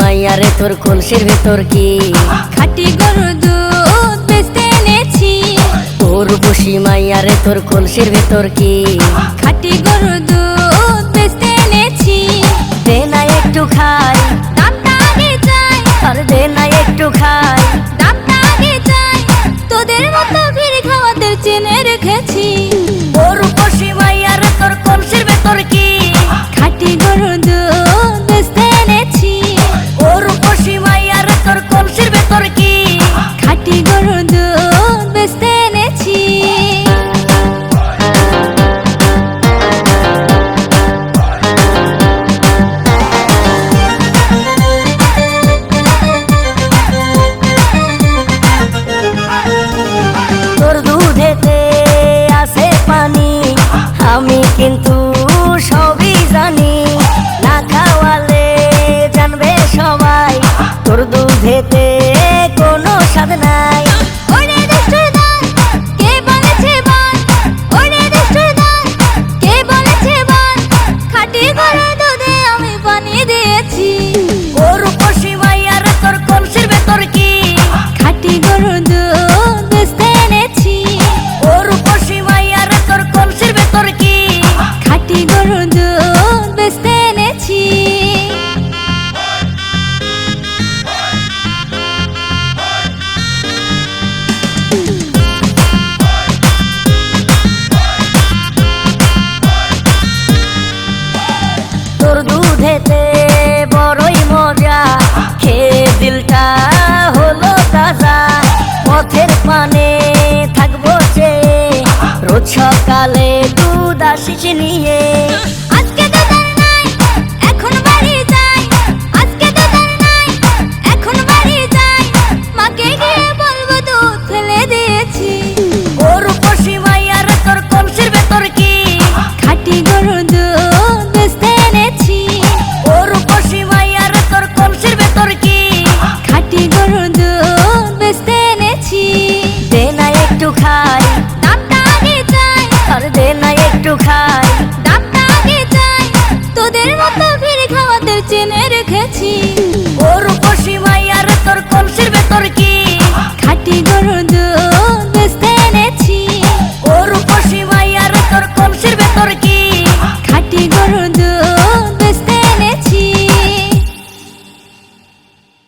মাইয়ারে তোর কলসির ভেতর কি খাঁটি গরুর দুধ বেচতে এনেছি। তোর বসি মাইয়ারে তোর কলসির ভেতর কি খাঁটি গরুর দুধ বেচতে এনেছি। দে না একটু খাই, দামটা আগে চাই, আর দে না একটু খাই। দামটা আগে চাই, তোদের মতো ভিড় খাওয়াদের চেনে রেখেছি। তোর বসি মাইয়ারে তোর কলসির ভেতর কি খাঁটি গরুর দুধ বেচতে এনেছি। তোর বসি মাইয়ারে তোর কলসির ভেতর কি খাঁটি গরুর দুধ বেচতে এনেছি। তোর দুধেতে আছে পানি, আমি কিন্তু সবই জানি। না খাওয়ালে জানবে সবাই তোর দুধেতে কোনো স্বাদ নাই। ওরে দুষ্টুর দল, কে বলেছে বল? ওরে দুষ্টুর দল, কে বলেছে বল? খাঁটি গরুর দুধে আমি পানি দিয়েছি। তোর বসি মাইয়ারে তোর কলসির ভেতর কি খাঁটি গরুর দুধ বেচতে এনেছি। তোর বসি মাইয়ারে তোর কলসির ভেতর কি খাঁটি গরুর দুধ বেচতে এনেছি। তোর দুধেতে বড়ই মজা, খেয়ে দিলটা হলো তাজা। পথের পানে থাকবো চেয়ে, রোজ সকালে দুধ আসিস নিয়ে।